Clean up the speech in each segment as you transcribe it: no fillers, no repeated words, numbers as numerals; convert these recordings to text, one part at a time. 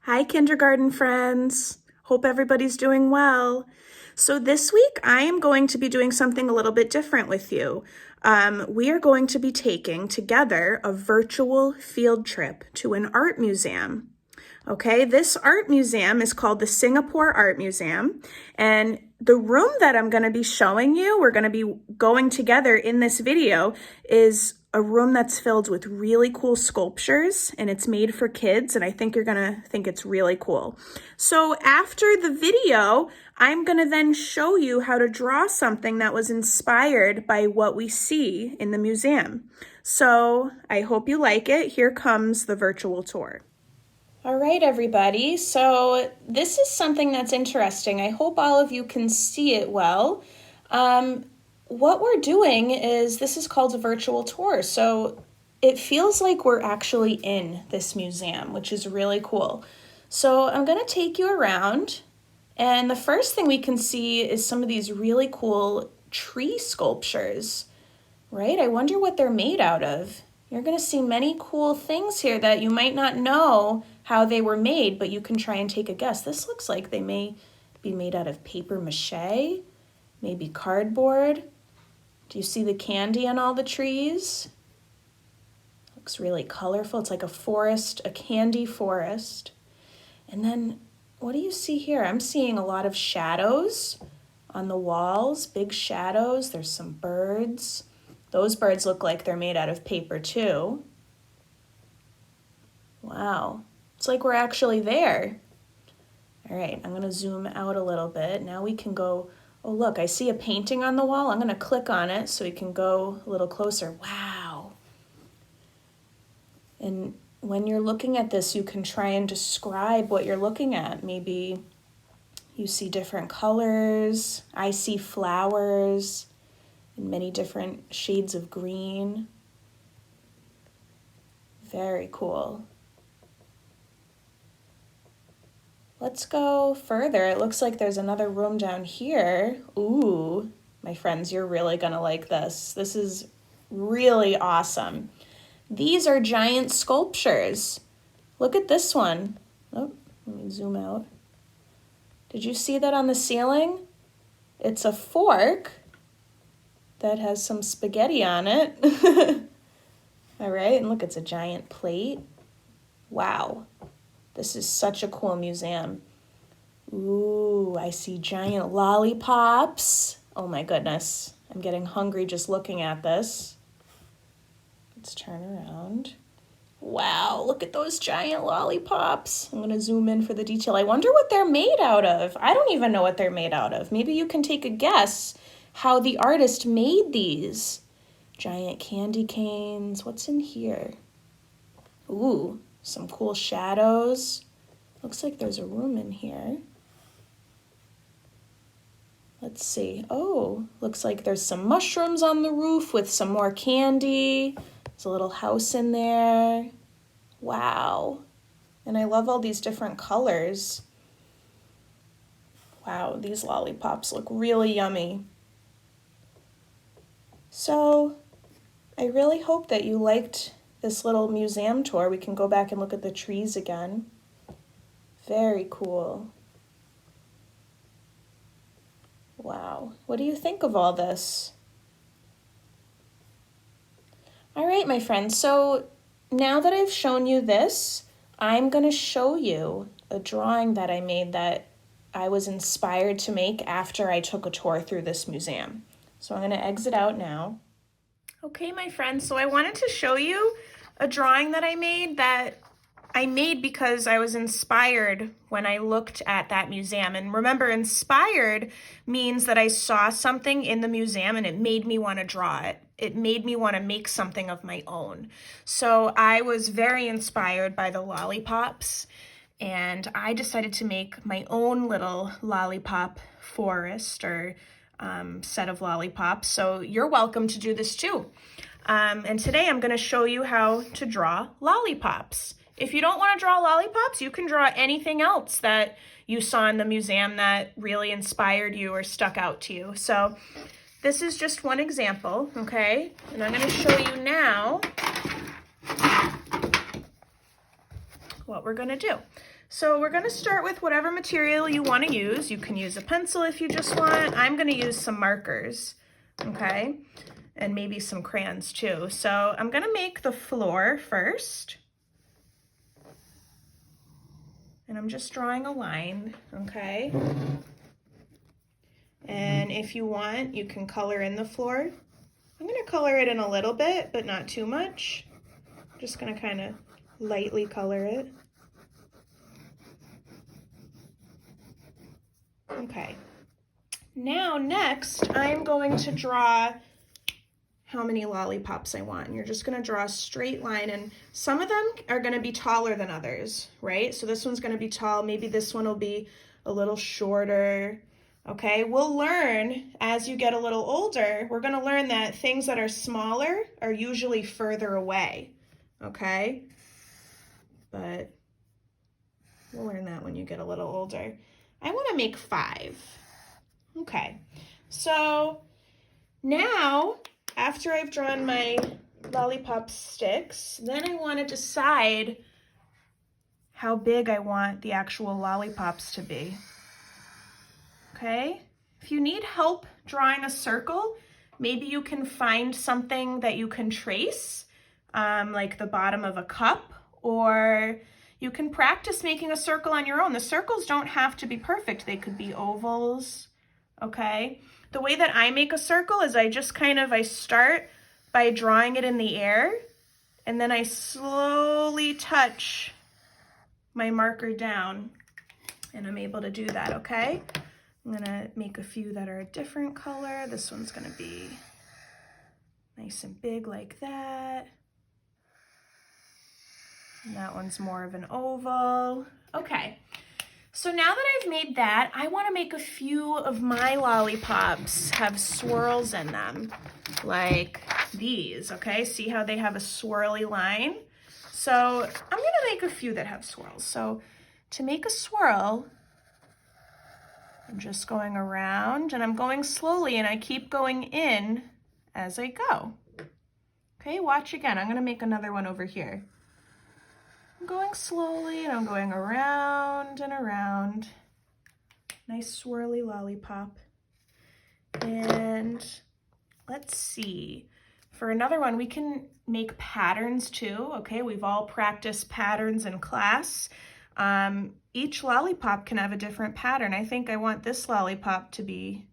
Hi, kindergarten friends. Hope everybody's doing well. So this week I am going to be doing something a little bit different with you. We are going to be taking together a virtual field trip to an art museum. Okay, this art museum is called the Singapore Art Museum, and the room that I'm going to be showing you, we're going to be going together in this video, is a room that's filled with really cool sculptures, and it's made for kids, and I think you're going to think it's really cool. So after the video, I'm going to then show you how to draw something that was inspired by what we see in the museum. So I hope you like it. Here comes the virtual tour. All right, everybody. So this is something that's interesting. I hope all of you can see it well. What we're doing is, this is called a virtual tour. So it feels like we're actually in this museum, which is really cool. So I'm going to take you around. And the first thing we can see is some of these really cool tree sculptures, right? I wonder what they're made out of. You're going to see many cool things here that you might not know how they were made, but you can try and take a guess. This looks like they may be made out of paper mache, maybe cardboard. Do you see the candy on all the trees? Looks really colorful. It's like a forest, a candy forest. And then what do you see here? I'm seeing a lot of shadows on the walls, big shadows. There's some birds. Those birds look like they're made out of paper too. Wow, it's like we're actually there. All right, I'm gonna zoom out a little bit. Now we can go, oh look, I see a painting on the wall. I'm gonna click on it so we can go a little closer. Wow. And when you're looking at this, you can try and describe what you're looking at. Maybe you see different colors. I see flowers in many different shades of green. Very cool. Let's go further. It looks like there's another room down here. Ooh, my friends, you're really gonna like this. This is really awesome. These are giant sculptures. Look at this one. Oh, let me zoom out. Did you see that on the ceiling? It's a fork that has some spaghetti on it. All right, and look, it's a giant plate. Wow. This is such a cool museum. Ooh, I see giant lollipops. Oh my goodness, I'm getting hungry just looking at this. Let's turn around. Wow, look at those giant lollipops. I'm gonna zoom in for the detail. I wonder what they're made out of. I don't even know what they're made out of. Maybe you can take a guess how the artist made these. Giant candy canes. What's in here? Ooh, some cool shadows. Looks like there's a room in here. Let's see. Oh, looks like there's some mushrooms on the roof with some more candy. There's a little house in there. Wow. And I love all these different colors. Wow, these lollipops look really yummy. So I really hope that you liked this little museum tour. We can go back and look at the trees again. Very cool. Wow, what do you think of all this? All right, my friends, so now that I've shown you this, I'm gonna show you a drawing that I made that I was inspired to make after I took a tour through this museum. So I'm gonna exit out now. Okay, my friends, so I wanted to show you a drawing that I made because I was inspired when I looked at that museum. And remember, inspired means that I saw something in the museum and it made me want to draw it. It made me want to make something of my own. So I was very inspired by the lollipops, and I decided to make my own little lollipop forest or set of lollipops. So you're welcome to do this too. And today I'm going to show you how to draw lollipops. If you don't want to draw lollipops, you can draw anything else that you saw in the museum that really inspired you or stuck out to you. So this is just one example, okay? And I'm going to show you now what we're gonna do. So we're gonna start with whatever material you wanna use. You can use a pencil if you just want. I'm gonna use some markers, okay? And maybe some crayons too. So I'm gonna make the floor first. And I'm just drawing a line, okay? And if you want, you can color in the floor. I'm gonna color it in a little bit, but not too much. I'm just gonna kind of lightly color it. Okay. Now, next, I'm going to draw how many lollipops I want. And you're just gonna draw a straight line, and some of them are gonna be taller than others, right? So this one's gonna be tall, maybe this one will be a little shorter, okay? We'll learn as you get a little older, we're gonna learn that things that are smaller are usually further away, okay? But we'll learn that when you get a little older. I wanna make 5, okay? So now, after I've drawn my lollipop sticks, then I want to decide how big I want the actual lollipops to be. Okay? If you need help drawing a circle, maybe you can find something that you can trace, like the bottom of a cup, or you can practice making a circle on your own. The circles don't have to be perfect. They could be ovals, okay? The way that I make a circle is I start by drawing it in the air, and then I slowly touch my marker down, and I'm able to do that, okay? I'm gonna make a few that are a different color. This one's gonna be nice and big like that. And that one's more of an oval. Okay. So now that I've made that, I want to make a few of my lollipops have swirls in them, like these, okay? See how they have a swirly line? So I'm going to make a few that have swirls. So to make a swirl, I'm just going around, and I'm going slowly, and I keep going in as I go. Okay, watch again. I'm going to make another one over here. I'm going slowly, and I'm going around and around. Nice swirly lollipop. And let's see. For another one, we can make patterns too, okay? We've all practiced patterns in class. Each lollipop can have a different pattern. I think I want this lollipop to be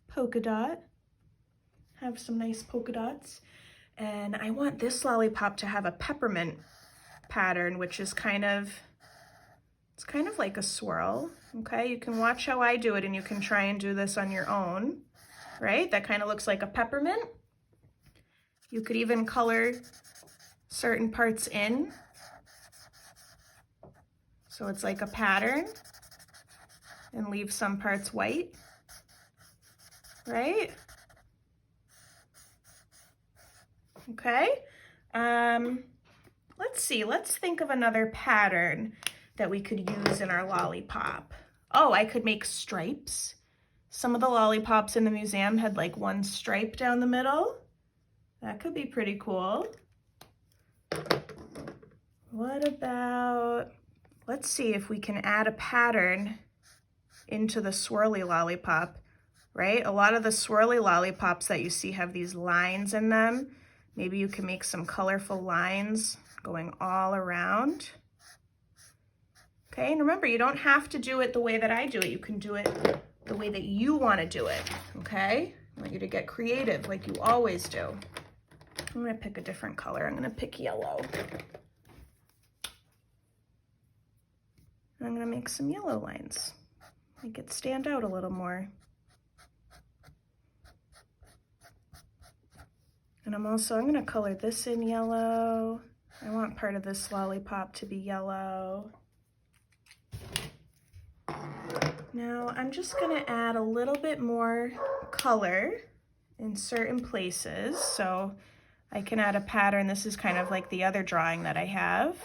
polka dot. Have some nice polka dots. And I want this lollipop to have a peppermint pattern, which is it's kind of like a swirl, okay? You can watch how I do it, and you can try and do this on your own, right? That kind of looks like a peppermint. You could even color certain parts in, so it's like a pattern, and leave some parts white, right? Okay. Let's see, let's think of another pattern that we could use in our lollipop. Oh, I could make stripes. Some of the lollipops in the museum had like one stripe down the middle. That could be pretty cool. What about, let's see if we can add a pattern into the swirly lollipop, right? A lot of the swirly lollipops that you see have these lines in them. Maybe you can make some colorful lines going all around. Okay, and remember, you don't have to do it the way that I do it. You can do it the way that you want to do it, okay? I want you to get creative like you always do. I'm going to pick a different color. I'm going to pick yellow. And I'm going to make some yellow lines. Make it stand out a little more. And I'm going to color this in yellow. I want part of this lollipop to be yellow. Now I'm just going to add a little bit more color in certain places so I can add a pattern. This is kind of like the other drawing that I have.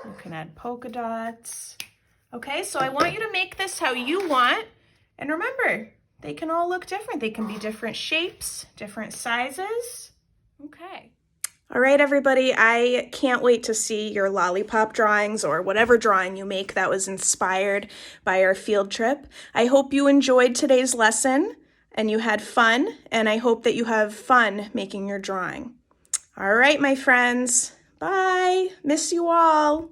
You can add polka dots. Okay, so I want you to make this how you want. And remember, they can all look different. They can be different shapes, different sizes. Okay. All right, everybody, I can't wait to see your lollipop drawings or whatever drawing you make that was inspired by our field trip. I hope you enjoyed today's lesson and you had fun, and I hope that you have fun making your drawing. All right, my friends, bye. Miss you all.